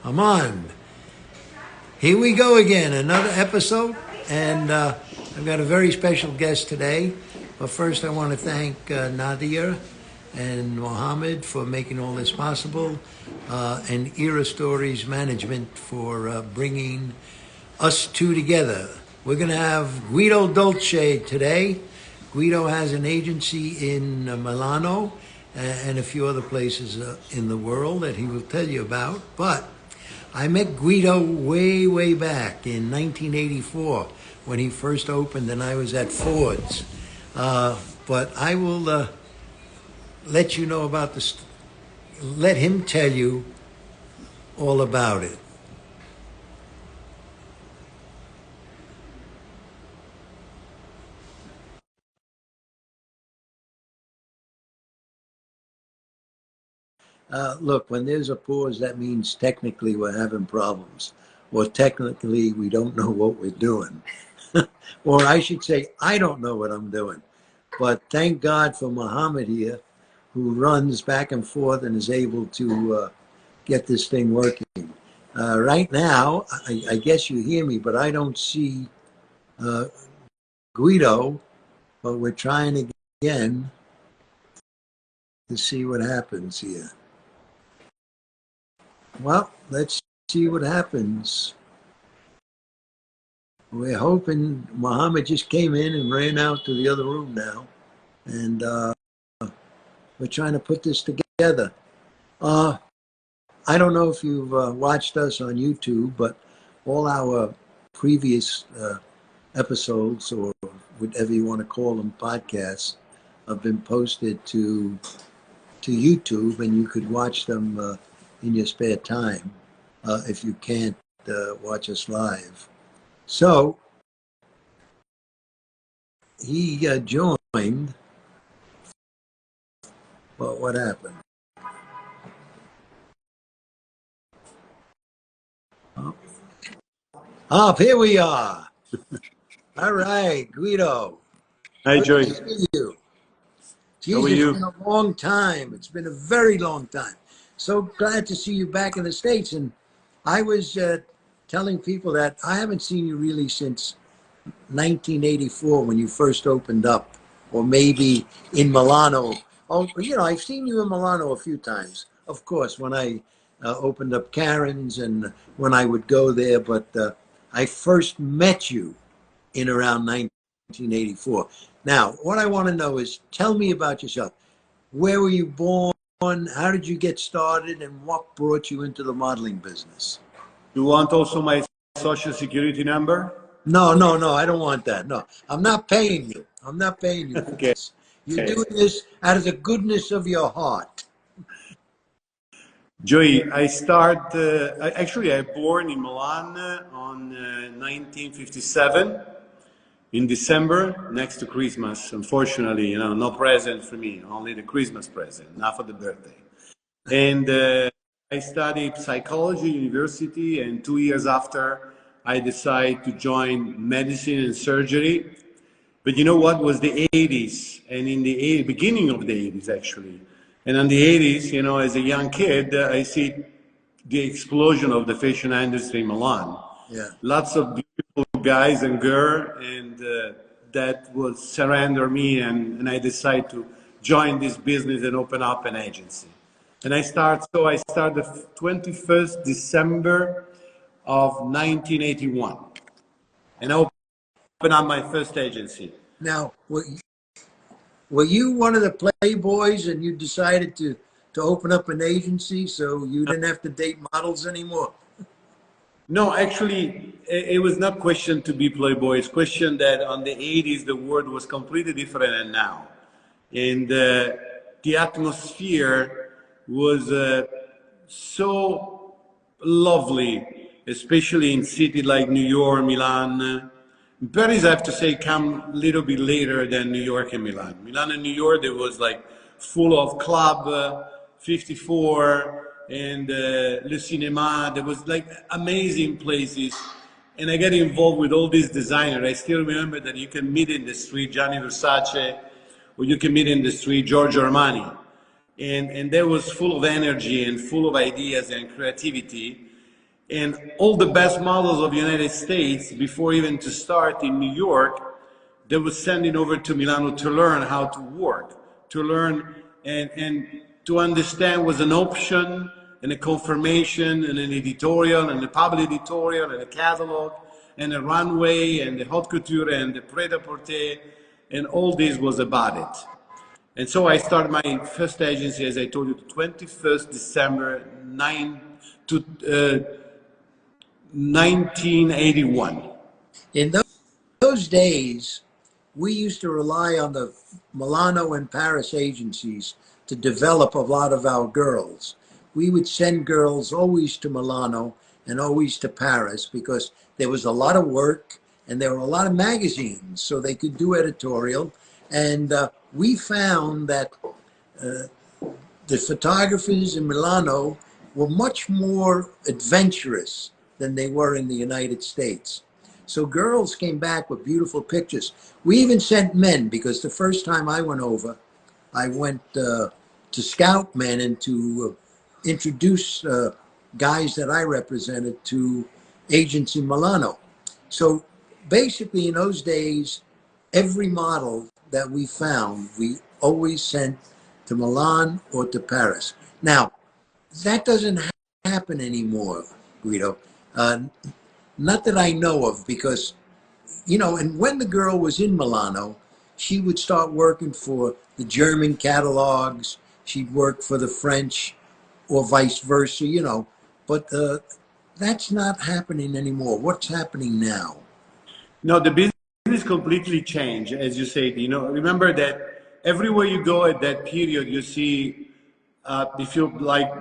I'm on. Here we go again, another episode, and I've got a very special guest today. But first, I want to thank Nadia and Mohammed for making all this possible, and Era Stories Management for bringing us two together. We're going to have Guido Dolci today. Guido has an agency in Milano and a few other places in the world that he will tell you about. But I met Guido way back in 1984 when he first opened, and I was at Ford's. But I will let you know about this. Let him tell you all about it. Look, when there's a pause, that means technically we're having problems, or technically we don't know what we're doing. Or I should say, I don't know what I'm doing. But thank God for Muhammad here, who runs back and forth and is able to get this thing working. Right now, I guess you hear me, but I don't see Guido, but we're trying again to see what happens here. Well, let's see what happens. We're hoping. Muhammad just came in and ran out to the other room now. And we're trying to put this together. I don't know if you've watched us on YouTube, but all our previous episodes, or whatever you want to call them, podcasts, have been posted to YouTube, and you could watch them in your spare time if you can't watch us live. So he joined, but what happened? Oh, here we are. All right, Guido. Hi, Joey. Good to see you. How are Jesus, you? it's been a long time. It's been a very long time. So glad to see you back in the States. And I was telling people that I haven't seen you really since 1984 when you first opened up, or maybe in Milano. Oh, I've seen you in Milano a few times, of course, when I opened up Karen's and when I would go there. But I first met you in around 1984. Now, what I want to know is, tell me about yourself. Where were you born? How did you get started? And what brought you into the modeling business? You want also my social security number? No, I don't want that. No, I'm not paying you. I'm not paying you for Okay. this. You're doing this out of the goodness of your heart. Joey, actually, I born in Milan on 1957 in December, next to Christmas. Unfortunately, no present for me, only the Christmas present, not for the birthday. And I studied psychology university, and 2 years after, I decided to join medicine and surgery. But you know what was the 80s, and in the beginning of the 80s actually. And in the 80s, as a young kid, I see the explosion of the fashion industry in Milan. Yeah. Lots of beautiful guys and girls, and that will surrender me, and I decided to join this business and open up an agency. And I started the 21st December of 1981. And I opened up my first agency. Now, were you one of the playboys and you decided to open up an agency so you didn't have to date models anymore? No, actually, it was not question to be playboy. It's question that on the 80s, the world was completely different than now. And the atmosphere was so lovely, especially in cities like New York, Milan. Paris, I have to say, come a little bit later than New York and Milan. Milan and New York, it was like full of Club 54 and Le Cinema. There was like amazing places. And I got involved with all these designers. I still remember that you can meet in the street Gianni Versace, or you can meet in the street Giorgio Armani. And that was full of energy and full of ideas and creativity. And all the best models of the United States, before even to start in New York, they were sending over to Milano to learn how to work, to learn and to understand was an option and a confirmation and an editorial and a public editorial and a catalog and a runway and the haute couture and the pret-a-porter, and all this was about it. And so I started my first agency, as I told you, the 21st December 1981. In those days, we used to rely on the Milano and Paris agencies to develop a lot of our girls. We would send girls always to Milano and always to Paris because there was a lot of work and there were a lot of magazines, so they could do editorial. And we found that the photographers in Milano were much more adventurous than they were in the United States. So girls came back with beautiful pictures. We even sent men, because the first time I went over, I went to scout men and to introduce guys that I represented to agents in Milano. So basically in those days, every model that we found, we always sent to Milan or to Paris. Now, that doesn't happen anymore, Guido. Not that I know of, because, you know, and when the girl was in Milano, she would start working for the German catalogs, she'd work for the French, or vice versa, you know, but that's not happening anymore. What's happening now? No, the business completely changed, as you said. You know, remember that everywhere you go at that period, you see, if you're like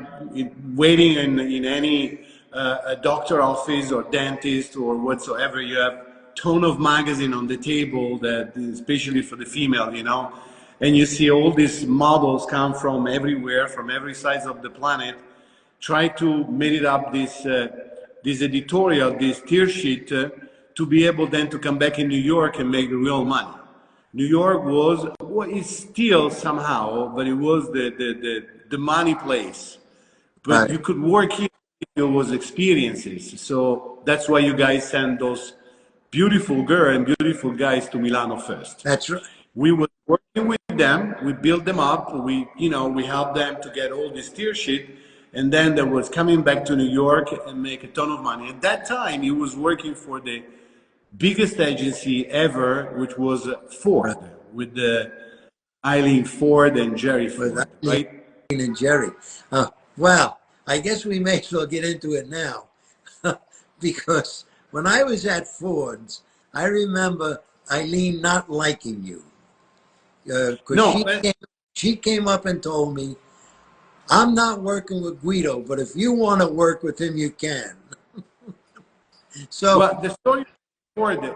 waiting in any a doctor office or dentist or whatsoever, you have ton of magazine on the table, that especially for the female, you know, and you see all these models come from everywhere, from every side of the planet, try to make it up this editorial, this tear sheet, to be able then to come back in New York and make the real money. New York was, well, it's still somehow, but it was the money place. But Right. you could work here, it was experiences. So that's why you guys send those beautiful girls and beautiful guys to Milano first. That's right. We were working with them, we built them up, we helped them to get all this tear sheet, and then there was coming back to New York and make a ton of money. At that time, he was working for the biggest agency ever, which was Ford, with the Eileen Ford and Jerry Ford, right? And Jerry. Well, I guess we may as well get into it now. Because when I was at Ford's, I remember Eileen not liking you. No, she came up and told me, I'm not working with Guido, but if you want to work with him, you can. So, well, the story of Ford,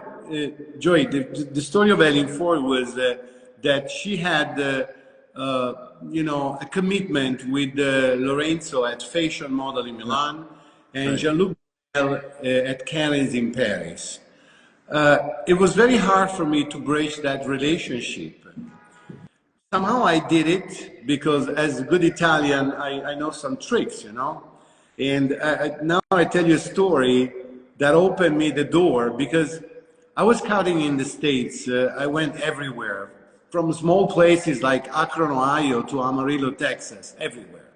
Joey, the story of Eileen Ford was that she had, a commitment with Lorenzo at Fashion Model in Milan and right. Jean-Luc at Cannes in Paris. It was very hard for me to break that relationship. Somehow I did it because, as a good Italian, I know some tricks, you know. And now I tell you a story that opened me the door, because I was scouting in the States. I went everywhere, from small places like Akron, Ohio to Amarillo, Texas, everywhere.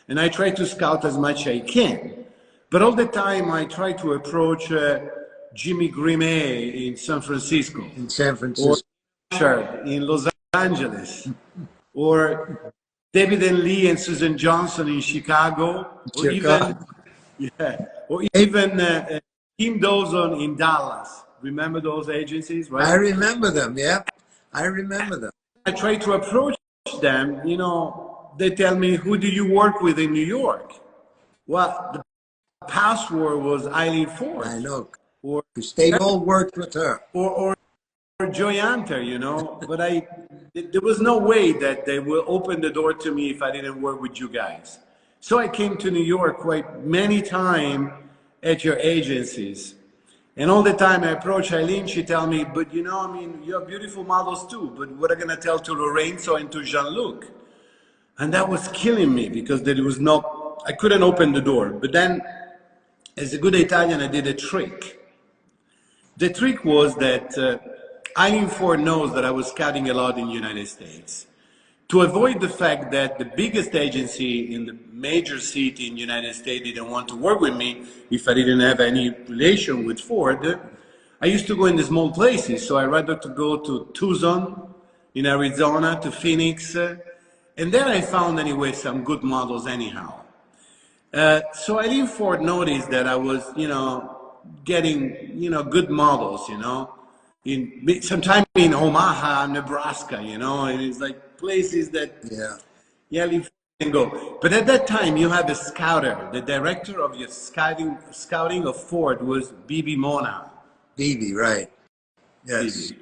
And I try to scout as much as I can. But all the time I try to approach Jimmy Grimet in San Francisco. In San Francisco. Or in Los Angeles. Or David and Lee and Susan Johnson in Chicago. Or even Kim Dawson in Dallas. Remember those agencies, right? I remember them, yeah. I remember them. I try to approach them, you know, they tell me, who do you work with in New York? Well, the password was Eileen Ford. I know, or because they all worked with her. Or Joy Hunter, you know, but there was no way that they will open the door to me if I didn't work with you guys. So I came to New York quite many times at your agencies. And all the time I approach Eileen, she tell me, but you know, I mean, you have beautiful models too, but what am I going to tell to Lorenzo and to Jean-Luc? And that was killing me, because there was no, I couldn't open the door. But then as a good Italian, I did a trick. The trick was that Eileen Ford knows that I was scouting a lot in the United States. To avoid the fact that the biggest agency in the major city in the United States didn't want to work with me if I didn't have any relation with Ford, I used to go in the small places. So I rather to go to Tucson in Arizona, to Phoenix, and there I found anyway some good models anyhow. So Eileen Ford noticed that I was, getting, good models, sometime in Omaha, Nebraska, and it's like places that Eileen Ford can go. But at that time, you have a scouter. The director of your scouting of Ford was Bibi Mona. Bibi, right? Yes. Bibi.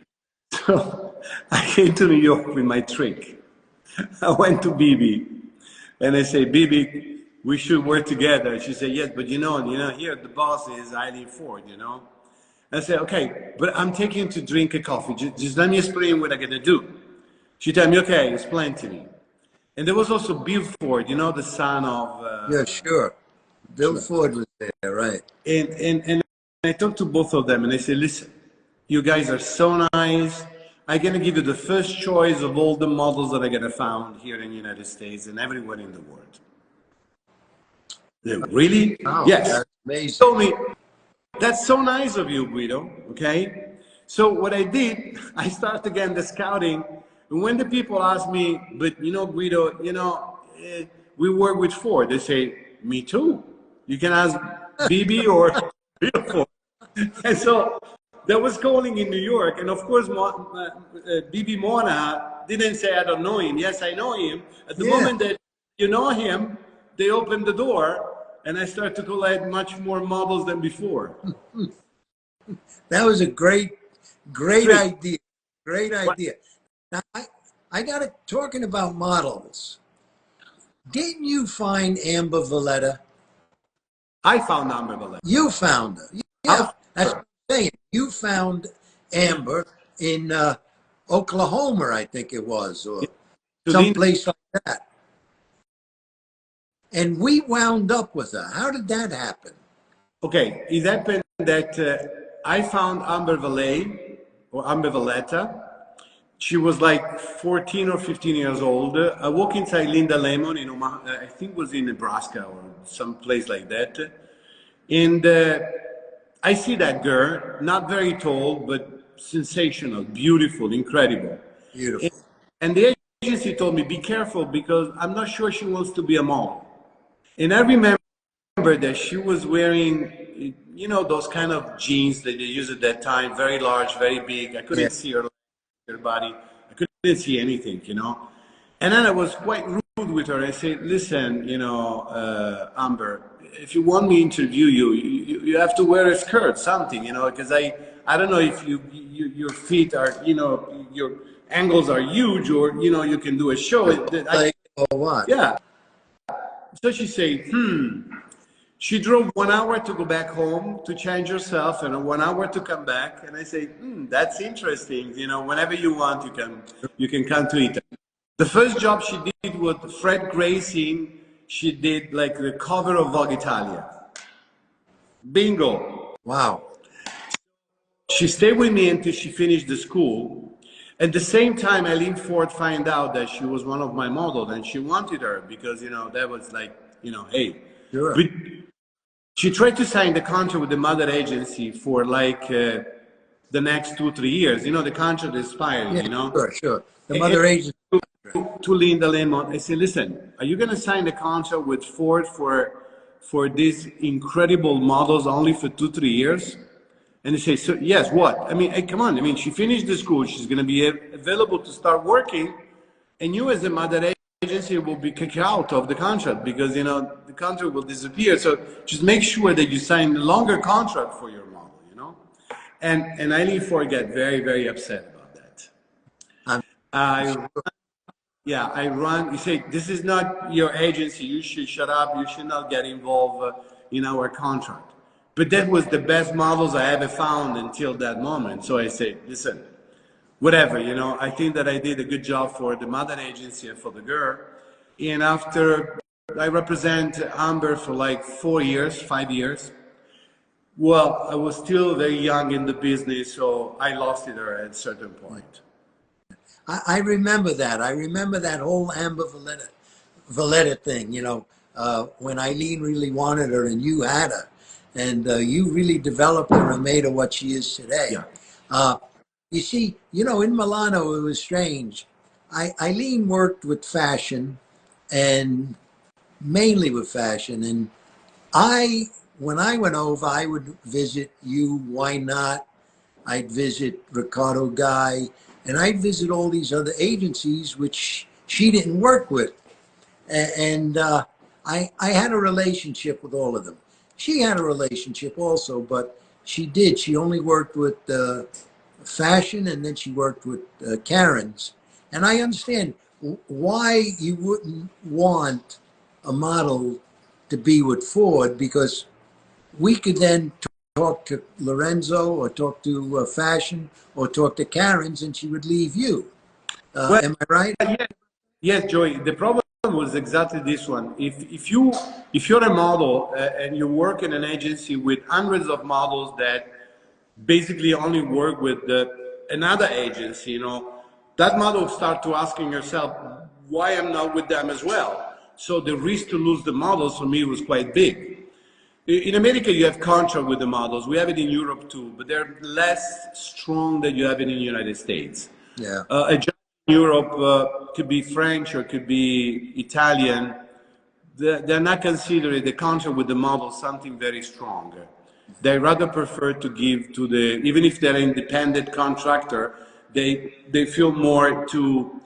So I came to New York with my trick. I went to Bibi, and I say, Bibi, we should work together. She said, yes, but here the boss is Eileen Ford, I said, okay, but I'm taking him to drink a coffee. Just let me explain what I'm going to do. She told me, okay, explain to me. And there was also Bill Ford, the son of... yeah, sure. Bill Ford was there, right. And I talked to both of them, and I said, listen, you guys are so nice. I'm going to give you the first choice of all the models that I'm going to find here in the United States and everywhere in the world. Really? Wow, yes. That's amazing. Told me, that's so nice of you, Guido. Okay. So what I did, I started again the scouting. And when the people ask me, but Guido, we work with Ford. They say, me too. You can ask Bibi or Ford. And so that was calling in New York. And of course, Bibi Mona didn't say, I don't know him. Yes, I know him. At the moment that you know him, they opened the door, and I started to collect much more models than before. That was a great idea. Great idea. Now, I got it talking about models. Didn't you find Amber Valletta? I found Amber Valletta. You found her. Yeah, that's what I'm saying. You found Amber in Oklahoma, I think it was, or someplace like that. And we wound up with her. How did that happen? Okay, it happened that I found Amber Valletta. She was like 14 or 15 years old. I walk inside Linda Lemon in Omaha, I think it was in Nebraska or some place like that. And I see that girl, not very tall, but sensational, beautiful, incredible. Beautiful. And the agency told me, be careful because I'm not sure she wants to be a model. And I remember that she was wearing, those kind of jeans that they used at that time, very large, very big. I couldn't see her body. I couldn't see anything, And then I was quite rude with her. I said, listen, Amber, if you want me to interview you, you have to wear a skirt, something, because I don't know if your feet are, your angles are huge or, you can do a show. Or what? Yeah. So she said, She drove 1 hour to go back home to change herself and 1 hour to come back. And I say, that's interesting. Whenever you want, you can come to Italy. The first job she did with Fred Gracing, she did like the cover of Vogue Italia. Bingo. Wow. She stayed with me until she finished the school. At the same time, Eileen Ford found out that she was one of my models and she wanted her because, that was like, hey. Sure. But she tried to sign the contract with the mother agency for like the next 2-3 years. The contract expired, Sure. The mother agency. To Linda Lemon, I said, listen, are you going to sign the contract with Ford for these incredible models only for 2-3 years? And they say, so, yes, what? I mean, hey, come on. I mean, she finished the school. She's going to be available to start working. And you as the mother agency will be kicked out of the contract because, the contract will disappear. So just make sure that you sign a longer contract for your model, And Eileen Ford got very, very upset about that. I run, you say, this is not your agency. You should shut up. You should not get involved in our contract. But that was the best models I ever found until that moment. So I say, listen, whatever, I think that I did a good job for the mother agency and for the girl. And after I represent Amber for like 4 years, 5 years, Well, I was still very young in the business, so I lost it at a certain point. I remember that. I remember that whole Amber Valletta thing, you know, when Eileen really wanted her and you had her. And you really developed her and made her what she is today. Yeah. You see, you know, in Milano, it was strange. Eileen worked with fashion and mainly with fashion. And when I went over, I would visit you. Why not? I'd visit Ricardo Guy, and I'd visit all these other agencies which she didn't work with. And I had a relationship with all of them. She had a relationship also, but she only worked with fashion, and then she worked with Karen's. And I understand why you wouldn't want a model to be with Ford, because we could then talk to Lorenzo or talk to fashion or talk to Karen's, and she would leave you. Well, Am I right? yes, Joey. The problem was exactly this one. If you're a model and you work in an agency with hundreds of models that basically only work with another agency, you know, that model start to asking herself, why I'm not with them as well? So the risk to lose the models for me was quite big. In America, you have contract with the models. We have it in Europe too, but they're less strong than you have it in the United States. Yeah. A job in Europe could be French or could be Italian. They're not considering the contract with the model something very strong. They rather prefer to give to the, even if they're an independent contractor, they feel more to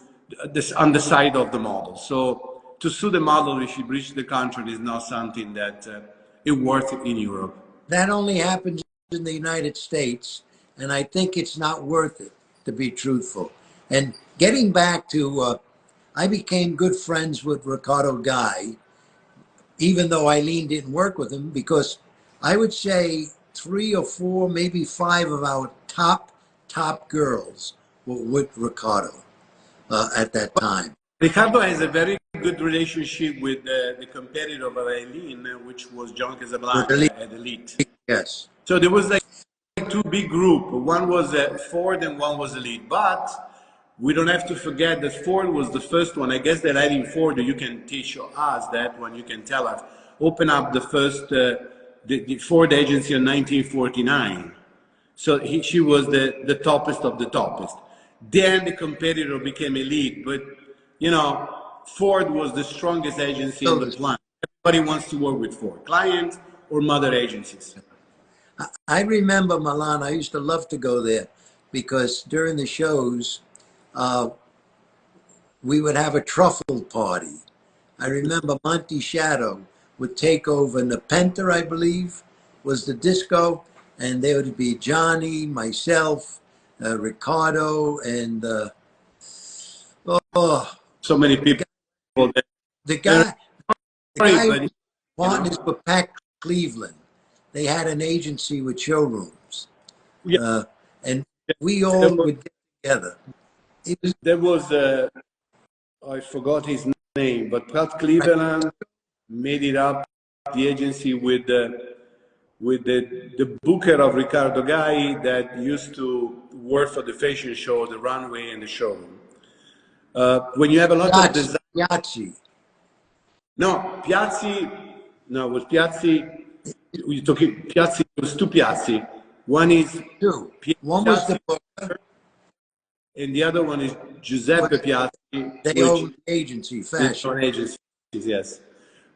this on the side of the model. So to sue the model if she breached the contract is not something that it worth in Europe. That only happens in the United States, and I think it's not worth it, to be truthful. And getting back to, I became good friends with Ricardo Guy, even though Eileen didn't work with him, because I would say 3 or 4, maybe 5 of our top girls were with Ricardo at that time. Ricardo has a very good relationship with the competitor of Eileen, which was John Casablanca at Elite. Yes. So there was like two big groups. One was Ford and one was Elite. But we don't have to forget that Ford was the first one. I guess that Eileen Ford, you can teach us that one, you can tell us, open up the first the Ford agency in 1949. So she was the toppest of the toppest. Then the competitor became Elite, but you know, Ford was the strongest agency in the planet. Everybody wants to work with Ford, clients or mother agencies. I remember Milan. I used to love to go there because during the shows, we would have a truffle party. I remember Monty Shadow would take over Nepenta, I believe, was the disco, and there would be Johnny, myself, Ricardo, and So many people. The guy was partners with Pat Cleveland. They had an agency with showrooms. Yeah. And we all would get together. There was, I forgot his name, but Pat Cleveland made it up, the agency with the booker of Ricardo Guy that used to work for the fashion show, the runway and the showroom. When you have a lot of design. Piazzi. No, Piazzi, no, it was Piazzi. You're talking Piazzi, it was two Piazzi. One is two. Piazzi, one was the booker, and the other one is Giuseppe Piazzi. They own agency, fashion. Agencies, yes.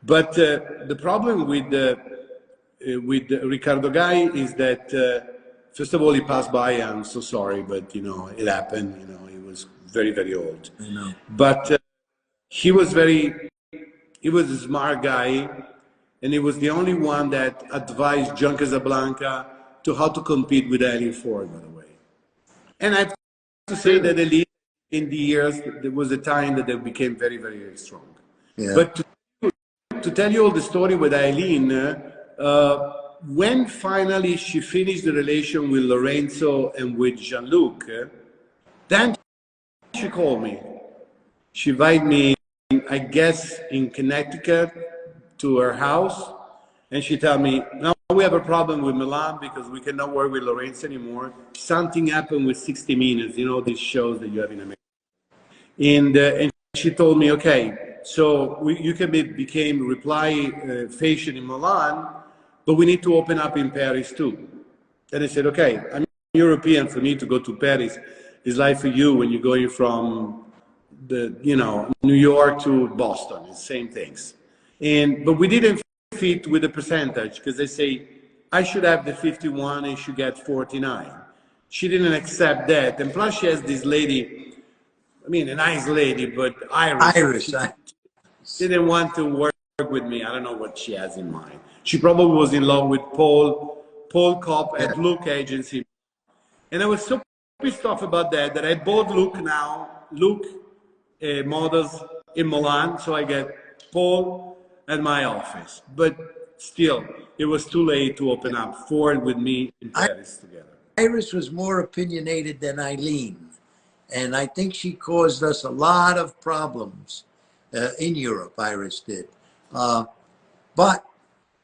But the problem with Ricardo Guy is that first of all he passed by. I'm so sorry, but you know it happened. You know he was very, very old. I know. But he was a smart guy, and he was the only one that advised John Casablanca to how to compete with Eileen Ford, by the way. And I have to say that in the years, there was a time that they became very, very, very strong. Yeah. But to tell you all the story with Eileen, when finally she finished the relation with Lorenzo and with Jean-Luc, then she called me. She invited me, I guess, in Connecticut to her house, and she told me, now we have a problem with Milan because we cannot work with Lorenzo anymore. Something happened with 60 Minutes, you know, these shows that you have in America. And she told me, okay, so you can became reply fashion in Milan, but we need to open up in Paris too. And I said, okay, I'm European. For me to go to Paris is like for you when you're going from New York to Boston. It's the same things. But we didn't fit with the percentage because they say I should have the 51 and she get 49. She didn't accept that. And plus she has this lady, I mean, a nice lady, but Irish. She didn't want to work with me. I don't know what she has in mind. She probably was in love with Paul Kopp at Look Agency. And I was so pissed off about that I bought Look models in Milan, so I get Paul at my office. But still, it was too late to open up Ford with me in Paris together. Iris was more opinionated than Eileen, and I think she caused us a lot of problems in Europe. Iris did, but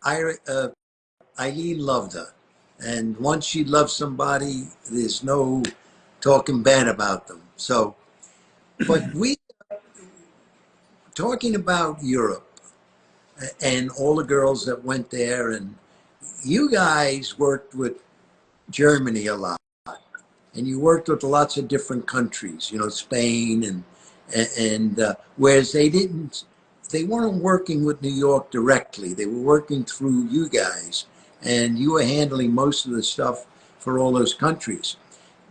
Eileen loved her, and once she loves somebody, there's no talking bad about them. So, but we talking about Europe and all the girls that went there, and you guys worked with Germany a lot, and you worked with lots of different countries, you know, Spain and whereas they weren't working with New York directly. They were working through you guys, and you were handling most of the stuff for all those countries.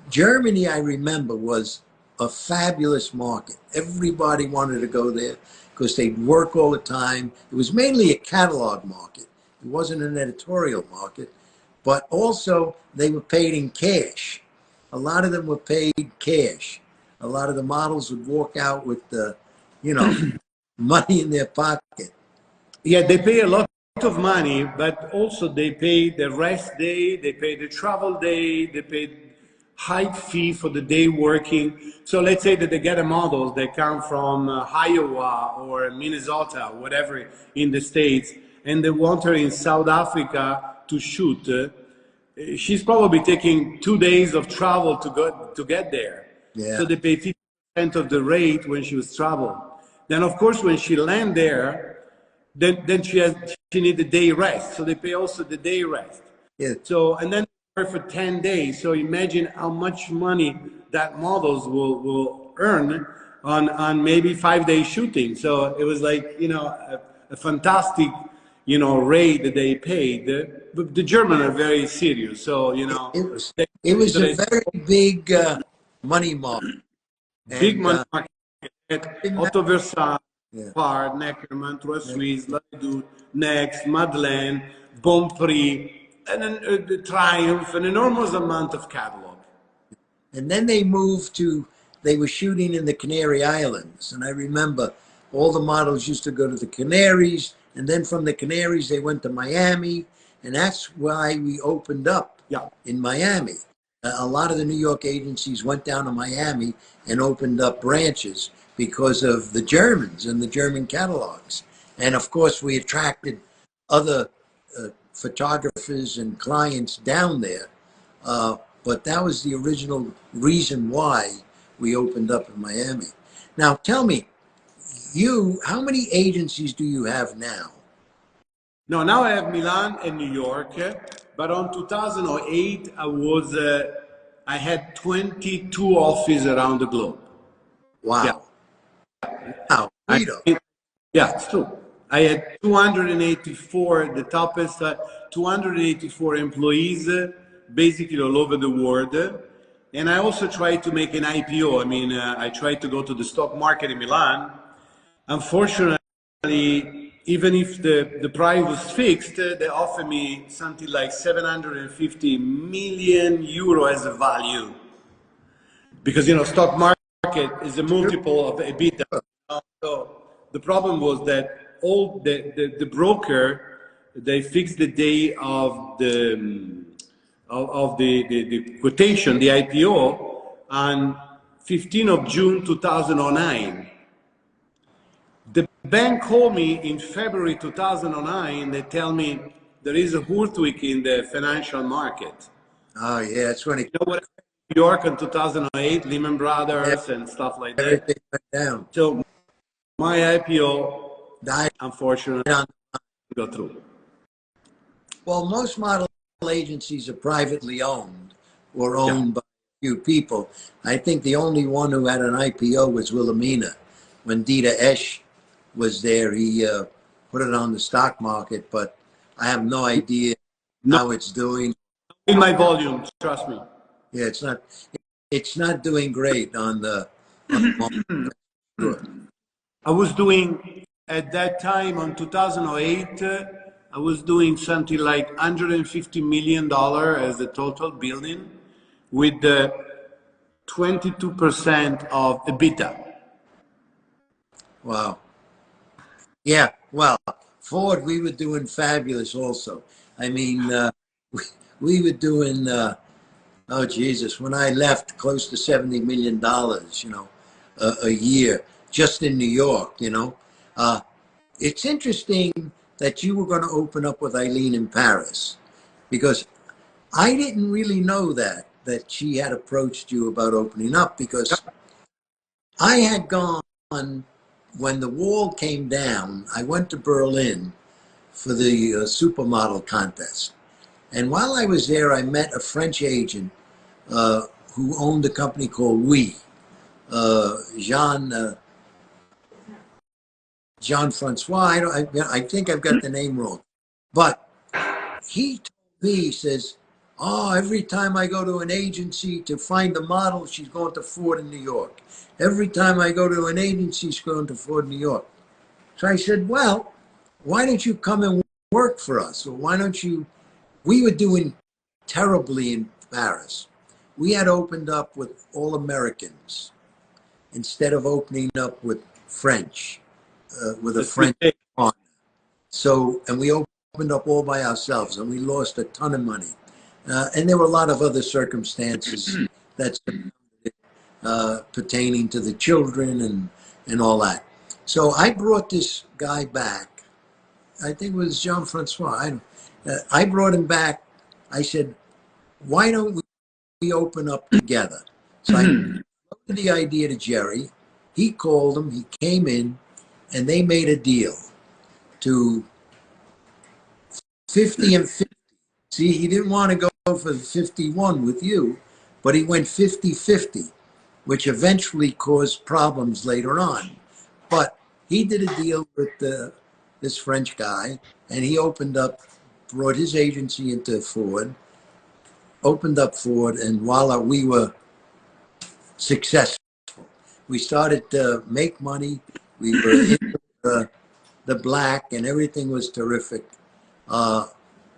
Germany, I remember, was a fabulous market. Everybody wanted to go there because they'd work all the time. It was mainly a catalog market. It wasn't an editorial market, but also they were paid in cash. A lot of them were paid cash. A lot of the models would walk out with the, money in their pocket. Yeah, they pay a lot of money, but also they pay the rest day, they pay the travel day, they pay high fee for the day working. So let's say that they get a model that come from Iowa or Minnesota, whatever in the States, and they want her in South Africa to shoot. She's probably taking 2 days of travel to get there. Yeah. So they pay 50% of the rate when she was traveling. Then of course when she land there, then she need a day rest. So they pay also the day rest. Yeah. So and then for 10 days. So imagine how much money that models will earn on maybe 5 days shooting. So it was like, a fantastic, rate that they paid. But the Germans are very serious. So, it was a very big money market. Big money market. Otto Versailles, Part, Neckermann, Trois Suisse, Ladoux, Next, Madeleine, Bonprix, and then the Triumph, an enormous amount of catalog. And then they were shooting in the Canary Islands. And I remember all the models used to go to the Canaries, and then from the Canaries, they went to Miami. And that's why we opened up in Miami. A lot of the New York agencies went down to Miami and opened up branches because of the Germans and the German catalogs. And of course, we attracted other photographers and clients down there. But that was the original reason why we opened up in Miami. Now, tell me, how many agencies do you have now? No, now I have Milan and New York, but on 2008, I had 22 offices around the globe. Wow. Yeah. Wow, Guido. Yeah, it's true. I had 284, the toughest, 284 employees, basically all over the world. And I also tried to make an IPO. I mean, I tried to go to the stock market in Milan. Unfortunately, even if the price was fixed, they offered me something like 750 million euro as a value. Because, stock market is a multiple of EBITDA. So the problem was that all the broker, they fixed the day of the quotation, the IPO, on 15th of June 2009. The bank called me in February 2009. They tell me, there is a earthquake in the financial market. Oh yeah, that's when it, You know what? New York in 2008, Lehman yeah, Brothers and stuff like that. everything went down. So my IPO, Died unfortunately, on. didn't go through. Well, most model agencies are privately owned or Yeah. owned by a few people. I think the only one who had an IPO was Wilhelmina. When Dieter Esch was there, he put it on the stock market, but I have no idea No, how it's doing. in my volume, trust me. Yeah, it's not doing great on the market. Sure. I was doing, at that time on 2008, I was doing something like $150 million as the total building with 22% of EBITDA. Wow. Yeah, well, Ford, we were doing fabulous also. I mean, we were doing, oh Jesus, when I left, close to $70 million, a year, just in New York, It's interesting that you were going to open up with Eileen in Paris, because I didn't really know that she had approached you about opening up, because I had gone when the wall came down. I went to Berlin for the supermodel contest. And while I was there, I met a French agent who owned a company called Oui, Jean Jean Francois. I think I've got the name wrong, but he told me, he says, "Oh, every time I go to an agency to find a model, she's going to Ford in New York. Every time I go to an agency, she's going to Ford New York." So I said, "Well, why don't you come and work for us? Or why don't you?" We were doing terribly in Paris. We had opened up with all Americans instead of opening up with French, with a French partner. So, and we opened up all by ourselves, and we lost a ton of money. And there were a lot of other circumstances that pertaining to the children and all that. So I brought this guy back. I think it was Jean Francois. I brought him back. I said, "Why don't we open up together?" So I floated the idea to Jerry. He called him. He came in, and they made a deal to 50 and 50. See, he didn't want to go for 51 with you, but he went 50-50, which eventually caused problems later on. But he did a deal with this French guy, and he brought his agency into Ford, opened up Ford, and voila, we were successful. We started to make money. We were in the black, and everything was terrific.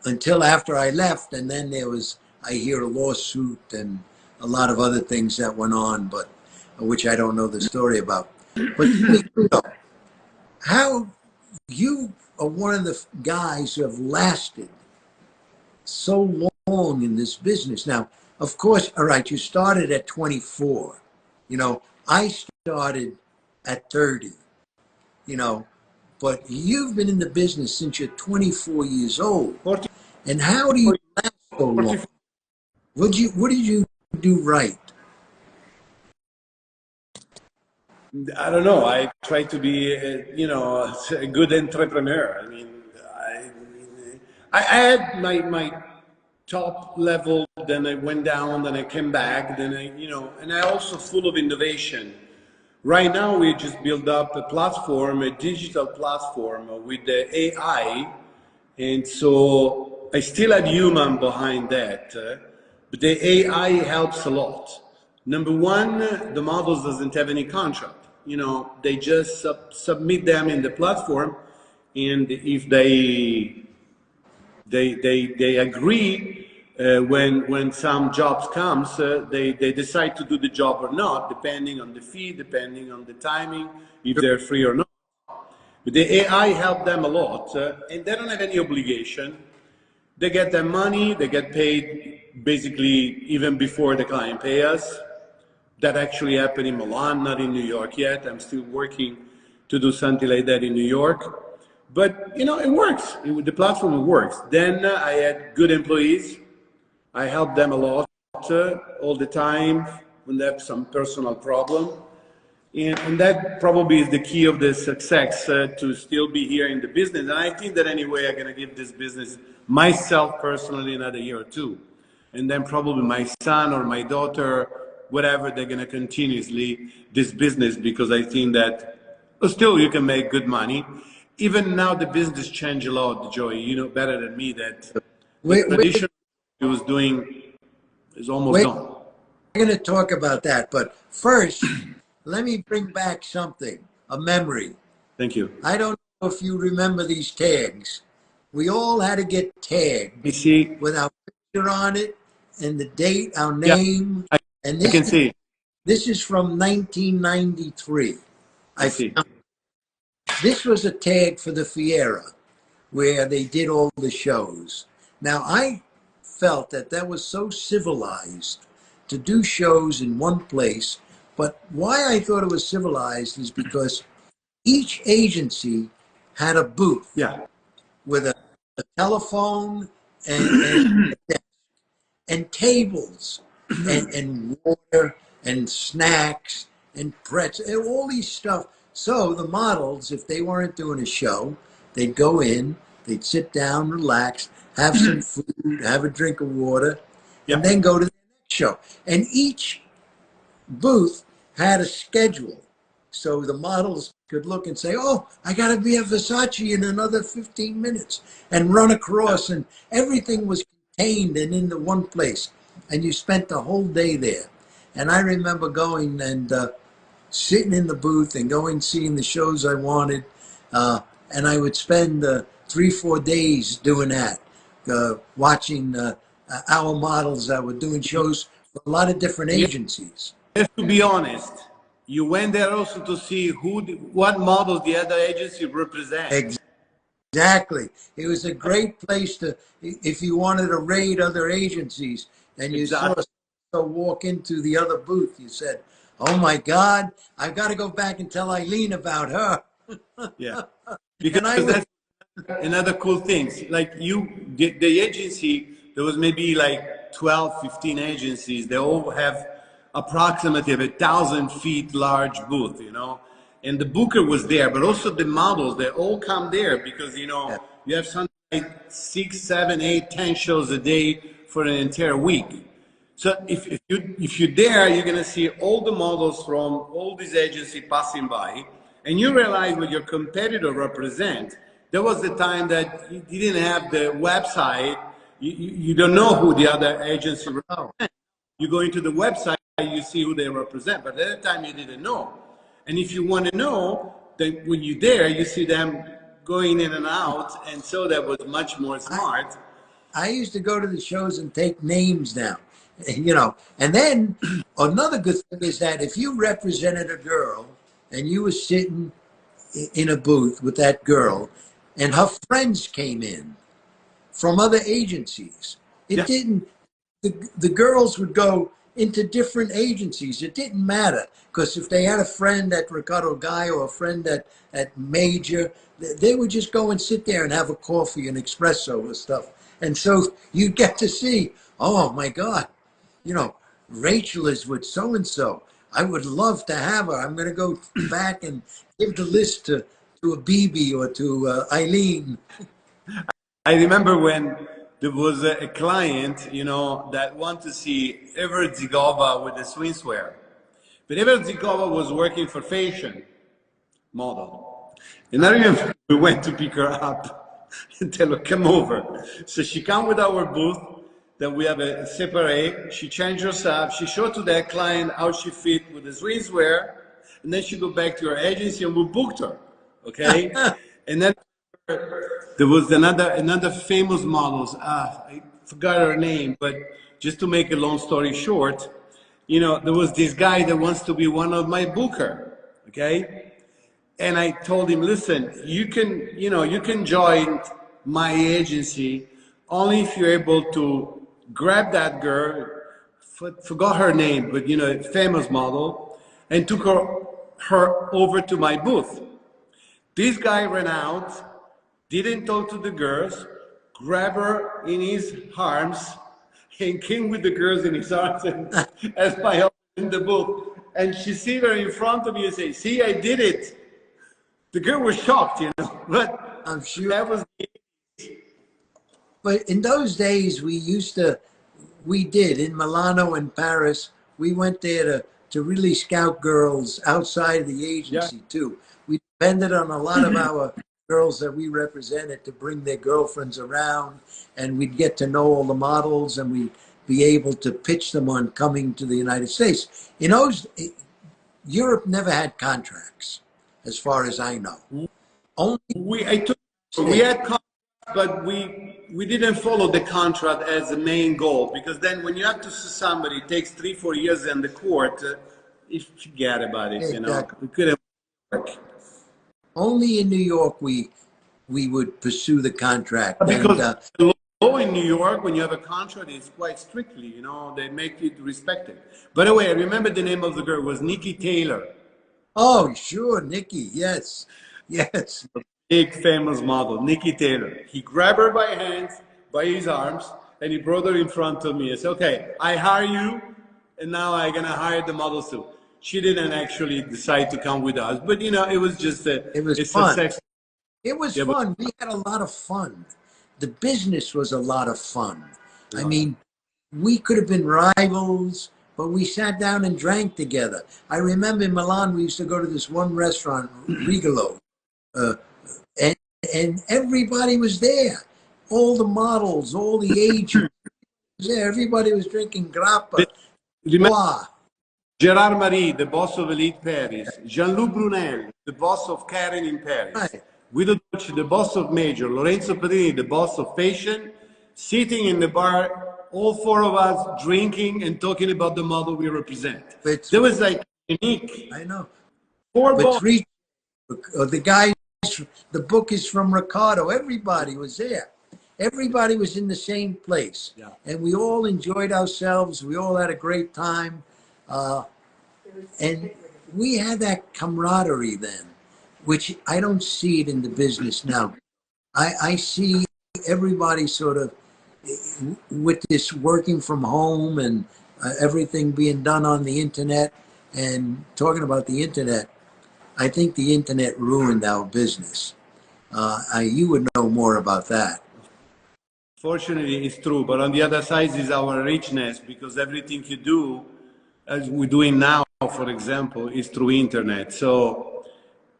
Until after I left, and then I hear a lawsuit and a lot of other things that went on, but which I don't know the story about. But how you are one of the guys who have lasted so long in this business. Now, of course, all right, you started at 24. I started at 30, but you've been in the business since you're 24 years old. 40, And how do you last so long? 40, What did you do right? I don't know. I try to be, a good entrepreneur. I mean, I had my top level, then I went down, then I came back, then and I also full of innovation. Right now, we just build up a platform, a digital platform with the AI, and so I still have human behind that, but the AI helps a lot. Number one, the models doesn't have any contract. They just submit them in the platform, and if they agree when some jobs comes, they decide to do the job or not, depending on the fee, depending on the timing, if they're free or not. But the AI help them a lot, and they don't have any obligation. They get their money, they get paid basically even before the client pay us. That actually happened in Milan, not in New York yet. I'm still working to do something like that in New York. But you know, it works. The platform works. Then I had good employees. I helped them a lot all the time when they have some personal problem. And that probably is the key of the success, to still be here in the business. And I think that anyway, I'm going to give this business myself personally another year or two. And then probably my son or my daughter, whatever, they're going to continuously this business, because I think that still you can make good money. Even now the business changed a lot, Joey, you know better than me that the traditional he was doing is almost gone. We're going to talk about that, but first, let me bring back something, a memory. Thank you. I don't know if you remember these tags. We all had to get tagged with our picture on it and the date, our name. Yeah, and this I can see. This is from 1993. I see. This was a tag for the Fiera, where they did all the shows. Now, I felt that that was so civilized to do shows in one place, but why I thought it was civilized is because each agency had a booth with a telephone and tables and water and snacks and pretzels and all these stuff. So the models, if they weren't doing a show, they'd go in, they'd sit down, relax, have some food, have a drink of water, and then go to the next show. And each booth had a schedule. So the models could look and say, oh, I got to be at Versace in another 15 minutes and run across. And everything was contained and in the one place. And you spent the whole day there. And I remember going and sitting in the booth and going seeing the shows I wanted. And I would spend 3-4 days doing that, watching our models that were doing shows for a lot of different agencies. Just to be honest, you went there also to see what models the other agency represents. Exactly. It was a great place to, if you wanted to raid other agencies and you saw walk into the other booth, you said, oh my God, I've got to go back and tell Eileen about her. Yeah. Because that's another cool thing. Like the agency, there was maybe like 12, 15 agencies. They all have approximately 1,000 feet large booth, you know. And the booker was there, but also the models, they all come there because, you know, you have something like 6, 7, 8, 10 shows a day for an entire week. So if you're there, you're going to see all the models from all these agencies passing by, and you realize what your competitor represent. There was the time that you didn't have the website. You don't know who the other agency represent. You go into the website, you see who they represent, but at that time you didn't know. And if you want to know, then when you're there, you see them going in and out, and so that was much more smart. I used to go to the shows and take names down, you know. And then another good thing is that if you represented a girl and you were sitting in a booth with that girl and her friends came in from other agencies, it didn't, the girls would go into different agencies. It didn't matter, because if they had a friend at Ricardo Guy or a friend at Major, they would just go and sit there and have a coffee and espresso or stuff. And so you get to see, oh my God, you know, Rachel is with so-and-so. I would love to have her. I'm going to go back and give the list to a BB or to Eileen. I remember when there was a client, you know, that wanted to see Everett Zigova with the swimwear. But Everett Zigova was working for fashion model. And I remember we went to pick her up and tell her, come over. So she come with our booth, then we have a separate, she changed herself, she showed to that client how she fit with the swimwear, and then she go back to her agency and we booked her, okay? And then there was another famous model. I forgot her name, but just to make a long story short, you know, there was this guy that wants to be one of my booker, okay? And I told him, listen, you can join my agency only if you're able to grab that girl, forgot her name, but you know, famous model, and took her over to my booth. This guy ran out, didn't talk to the girls, grabbed her in his arms, and came with the girls in his arms, and as my husband in the book. And she see her in front of me and say, "See, I did it." The girl was shocked, you know, but I'm sure. that was. But in those days, we did in Milano and Paris. We went there to really scout girls outside the agency too. We depended on a lot of our girls that we represented to bring their girlfriends around, and we'd get to know all the models, and we'd be able to pitch them on coming to the United States. In those, Europe never had contracts, as far as I know. Only We had contracts, but we didn't follow the contract as the main goal, because then when you have to sue somebody, it takes 3-4 years in the court. You forget about it, you know. We couldn't work. Only in New York we would pursue the contract. Because the law in New York, when you have a contract, is quite strictly, you know, they make it respected. By the way, I remember the name of the girl was Nikki Taylor. Oh, sure, Nikki. Yes, yes. Big famous model, Nikki Taylor. He grabbed her by hands, by his arms, and he brought her in front of me. I said, "Okay, I hire you, and now I'm gonna hire the models too." She didn't actually decide to come with us, but you know, it was just it was fun. It was fun. We had a lot of fun. The business was a lot of fun. I mean, we could have been rivals, but we sat down and drank together. I remember in Milan, we used to go to this one restaurant, Rigolo, and everybody was there. All the models, all the agents. Yeah, everybody was drinking grappa. Gerard Marie, the boss of Elite Paris. Jean-Luc Brunel, the boss of Karen in Paris. Right. Guido Dolci, the boss of Major. Lorenzo Pedrini, the boss of Fashion. Sitting in the bar, all four of us drinking and talking about the model we represent. It was like unique. I know. But the guys, the book is from Ricardo. Everybody was there. Everybody was in the same place. Yeah. And we all enjoyed ourselves. We all had a great time. And we had that camaraderie then, which I don't see it in the business now. I see everybody sort of with this working from home and everything being done on the internet. And talking about the internet, I think the internet ruined our business. You would know more about that. Fortunately, it's true. But on the other side is our richness, because everything you do, as we're doing now, for example, is through internet. So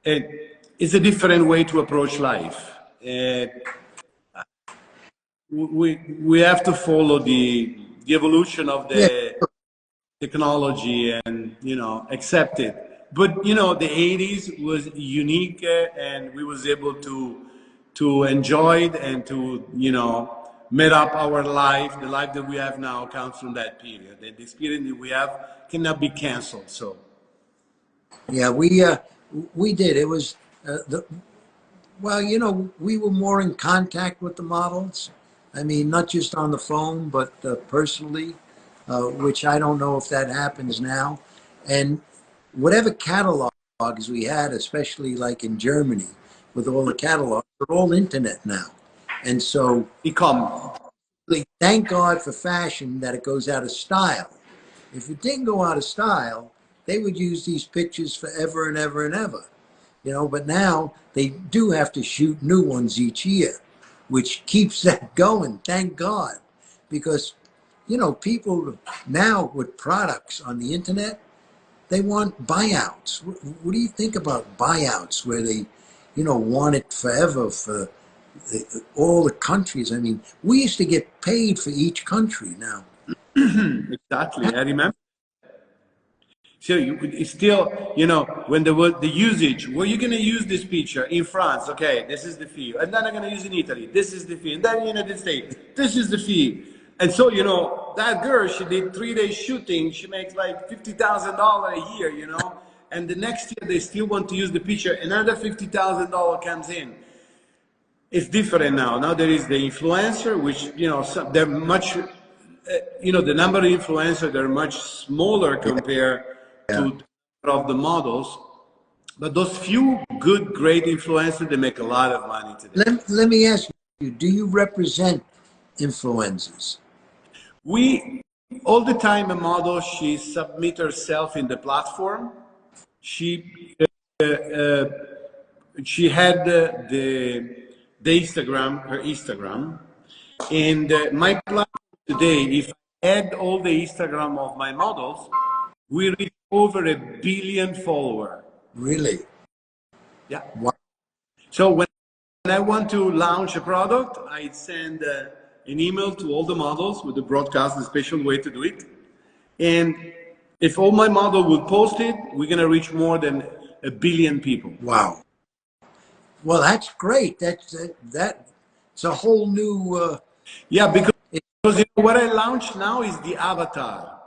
it's a different way to approach life. We have to follow the evolution of the technology and, you know, accept it. But, you know, the 80s was unique, and we was able to enjoy it and to, you know, made up our life. The life that we have now comes from that period. The experience that we have cannot be canceled. So, yeah, we did. It was well, you know, we were more in contact with the models. I mean, not just on the phone, but personally, which I don't know if that happens now. And whatever catalogs we had, especially like in Germany, with all the catalogs, they're all internet now. And so, thank God for fashion that it goes out of style. If it didn't go out of style, they would use these pictures forever and ever and ever. You know, but now they do have to shoot new ones each year, which keeps that going, thank God. Because, you know, people now with products on the internet, they want buyouts. What do you think about buyouts where they, you know, want it forever for all the countries? I mean, we used to get paid for each country now. Exactly, I remember. So it's still, you know, when there was the usage, where you're going to use this picture in France, okay, this is the fee. And then I'm going to use in Italy, this is the fee. And then in the United States, this is the fee. And so, you know, that girl, she did 3 days shooting. She makes like $50,000 a year, you know. And the next year, they still want to use the picture. Another $50,000 comes in. It's different now. Now there is the influencer, which, you know, they're much, you know, the number of influencers, they're much smaller compared to of the models. But those few good, great influencers, they make a lot of money today. Let me ask you, do you represent influencers? We, all the time, a model, she submit herself in the platform. She she had the Instagram, her Instagram, and my plan today, if I add all the Instagram of my models, we reach over 1 billion followers. Really? Yeah. Wow. So when I want to launch a product, I send an email to all the models with the broadcast, the special way to do it. And if all my model would post it, we're going to reach more than 1 billion people. Wow. Well, that's great. That's it's a whole new. Yeah, because you know, what I launched now is the avatar.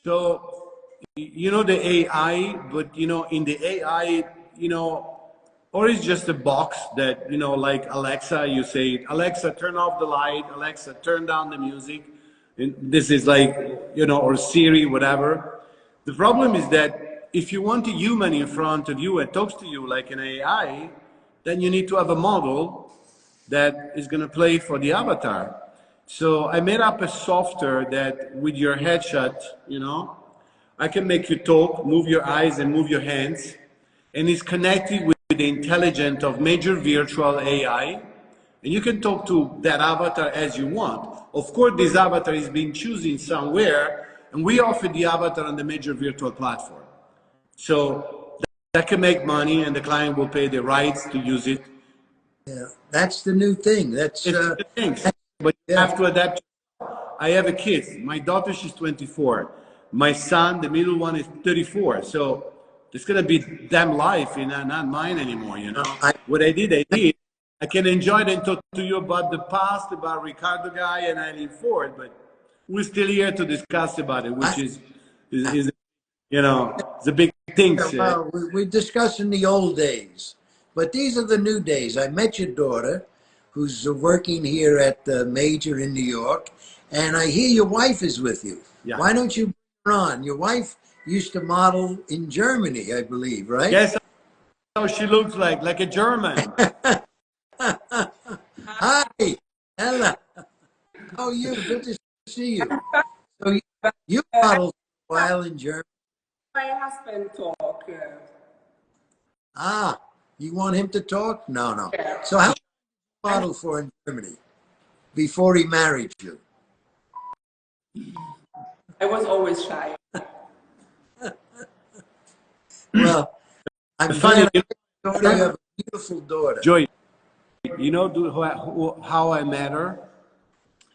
So, you know, the AI, but, you know, in the AI, you know, or it's just a box that, you know, like Alexa, you say, Alexa, turn off the light, Alexa, turn down the music. And this is like, you know, or Siri, whatever. The problem is that if you want a human in front of you and talks to you like an AI, then you need to have a model that is going to play for the avatar. So I made up a software that with your headshot, you know, I can make you talk, move your eyes and move your hands, and it's connected with the intelligence of major virtual AI, and you can talk to that avatar as you want. Of course, this avatar is being chosen somewhere, and we offer the avatar on the major virtual platform. So that can make money, and the client will pay the rights to use it. Yeah, that's the new thing. That's the things, but you have to adapt. I have a kid. My daughter, she's 24. My son, the middle one, is 34. So it's gonna be them life, you know, not mine anymore. You know, what I did. I can enjoy it and talk to you about the past, about Ricardo Guy and Eileen Ford, but we're still here to discuss about it, which is you know, the big things. Well, we're discussing the old days, but these are the new days. I met your daughter, who's working here at the Major in New York, and I hear your wife is with you. Yeah. Why don't you bring her on? Your wife used to model in Germany, I believe, right? Yes, how she looks like a German. Hi, Ella. How are you? Good to see you. So you modeled for a while in Germany. My husband talk. Ah, you want him to talk? No, no. Yeah. So how did you model for in Germany before he married you? I was always shy. Well, I'm glad you have a beautiful daughter. Joy, you know how I met her?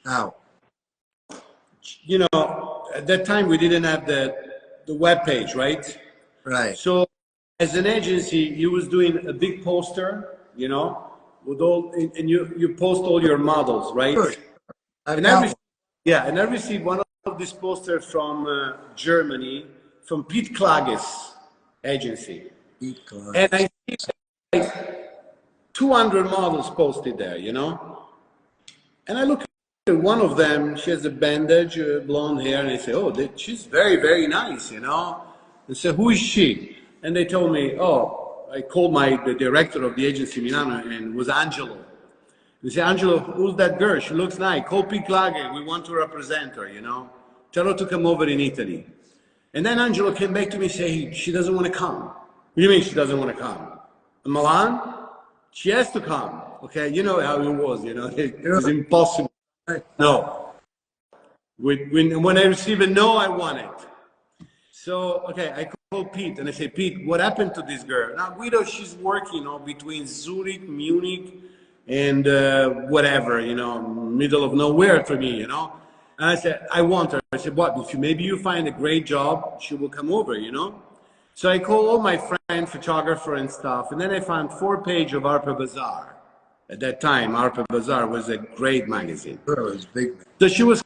How? You know, at that time we didn't have the web page, right? Right. So as an agency, you was doing a big poster, you know, with all, and you post all your models, right? Sure. And I received one of these posters from Germany, from Pete Klage's agency. And I see like 200 models posted there, you know? And I look at one of them, she has a bandage, blonde hair, and I say, oh, she's very, very nice, you know? And so, who is she? And they told me, oh, I called the director of the agency, Milano, and it was Angelo. They say, Angelo, who's that girl? She looks nice. Call Pete Klage, we want to represent her, you know? Tell her to come over in Italy. And then Angelo came back to me and said, she doesn't want to come. What do you mean she doesn't want to come? In Milan? She has to come. Okay, you know how it was, you know, it was impossible. No. When I receive a no, I want it. So, okay, I called Pete and I say, Pete, what happened to this girl? Now, Guido, she's working, you know, between Zurich, Munich, and whatever, you know, middle of nowhere for me, you know. And I said, I want her. I said, what? If maybe you find a great job, she will come over, you know. So I called all my friends, photographer and stuff, and then I found 4 pages of Harper Bazaar. At that time, Harper Bazaar was a great magazine. Sure, it was big. So she was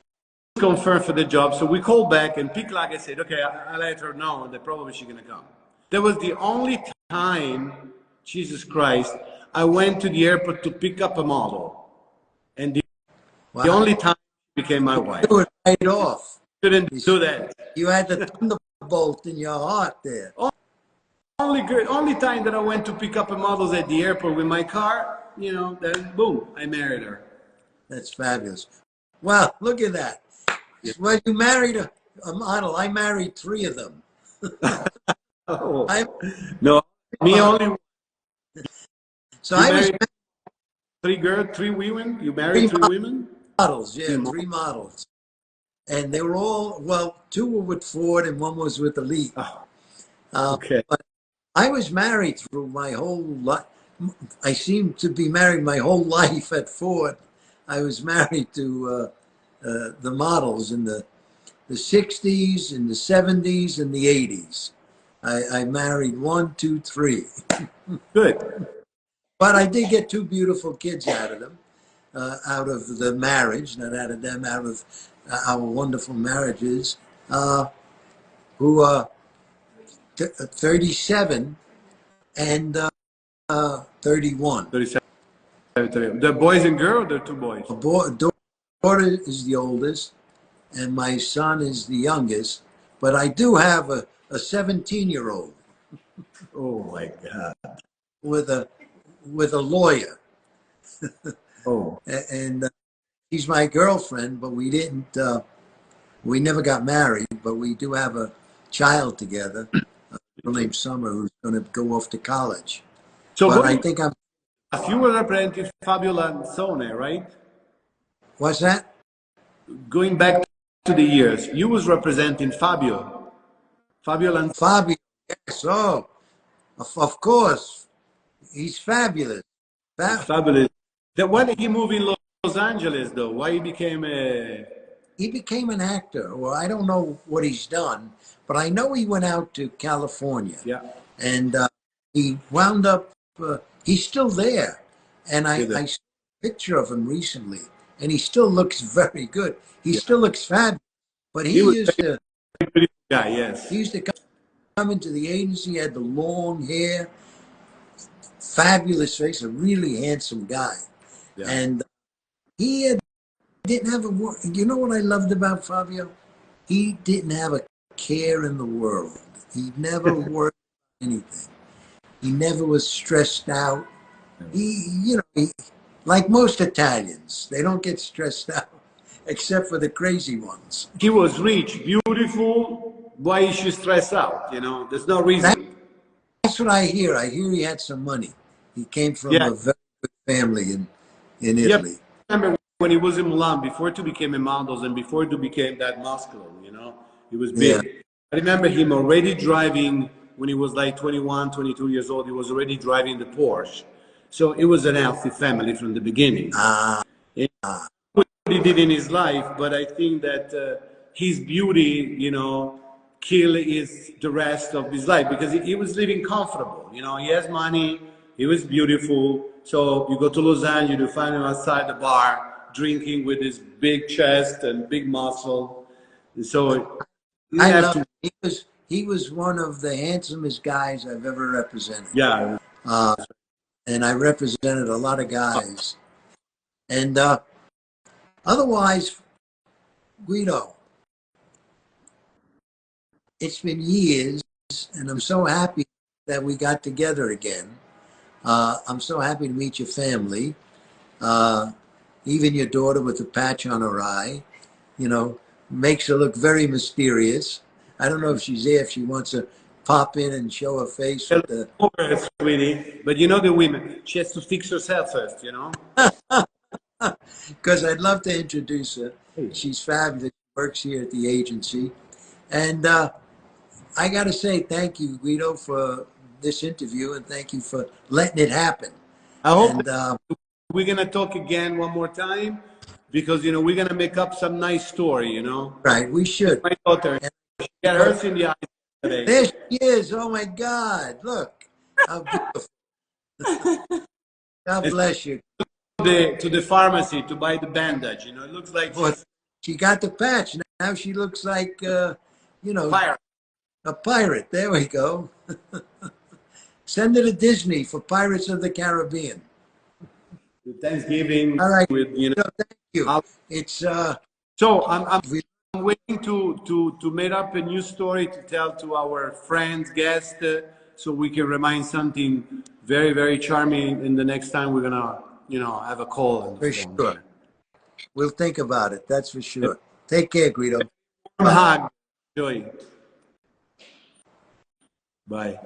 confirmed for the job. So we called back, and Pete Klage said, okay, I let her know that probably she's going to come. That was the only time, Jesus Christ, I went to the airport to pick up a model. And the only time she became my wife. You were right off. Couldn't do that. You had the thunderbolt in your heart there. Oh only time that I went to pick up a models at the airport with my car, you know, then boom, I married her. That's fabulous. Well, look at that. When you married a model, I married 3 of them. Oh. I, No, me only. so You I was married 3 girls, 3 women? You married 3 3 women? models, yeah, 3 models. And they were all, well, 2 were with Ford and 1 was with Elite. Oh, Uh, okay. but I was married through my whole life. I seem to be married my whole life at Ford. I was married to the models in the 60s, in the 70s, and the 80s. I married 1, 2, 3. Good. But I did get 2 beautiful kids out of them, out of the marriage, not out of them, out of our wonderful marriages, who are 37 and 31. 37. The boys and girls, the 2 boys. Daughter is the oldest, and my son is the youngest. But I do have a 17-year-old Oh my God. with a lawyer, Oh. and she's my girlfriend. But we never got married. But we do have a child together, a girl named Summer, who's going to go off to college. So But I think you were representing Fabio Lanzone, right? What's that? Going back to the years, you was representing Fabio. Fabio Lanzone. Fabio, yes, oh, of course. He's fabulous. Fabulous. Why did he move in Los Angeles, though? Why he became a... He became an actor. Well, I don't know what he's done, but I know he went out to California. Yeah. And he wound up, he's still there. And I saw a picture of him recently, and he still looks very good. He still looks fabulous. But he used to... Yeah, yes. He used to come into the agency, had the long hair, fabulous face, a really handsome guy. Yeah. And he didn't have you know what I loved about Fabio? He didn't have a care in the world. He never worried about anything. He never was stressed out. Like most Italians, they don't get stressed out, except for the crazy ones. He was rich, beautiful. Why is she stressed out? You know, there's no reason. That's what I hear. I hear he had some money. He came from a very good family in Italy. I remember when he was in Milan, before he became a model and before he became that masculine, you know, he was big. Yeah. I remember him already driving when he was like 21, 22 years old. He was already driving the Porsche. So it was an healthy family from the beginning. What he did in his life, but I think that his beauty, you know, killed the rest of his life because he was living comfortable. You know, he has money, he was beautiful. So you go to Los Angeles, you find him outside the bar, drinking with his big chest and big muscle. So he was one of the handsomest guys I've ever represented. Yeah. And I represented a lot of guys. And otherwise, Guido, it's been years, and I'm so happy that we got together again. I'm so happy to meet your family. Even your daughter with the patch on her eye, you know, makes her look very mysterious. I don't know if she's there, if she wants to pop in and show her face. With the... sweetie. But you know the women, she has to fix herself first, you know? Because I'd love to introduce her. She's fabulous. She works here at the agency. And I got to say thank you, Guido, for this interview, and thank you for letting it happen. I hope we're going to talk again one more time because, you know, we're going to make up some nice story, you know? Right, we should. My daughter, she got hers in the eyes today. There she is. Oh, my God. Look. How beautiful. God bless you. To the pharmacy to buy the bandage, you know, it looks like... She got the patch. Now she looks like, you know... Pirate. A pirate. There we go. Send it to Disney for Pirates of the Caribbean. Thanksgiving. All right. With, you know, thank you. It's so I'm waiting to make up a new story to tell to our friends, guests, so we can remind something very, very charming in the next time we're gonna, you know, have a call on the For phone. sure. We'll think about it. That's for sure. Take care, Guido. Warm hug. Enjoy. Bye.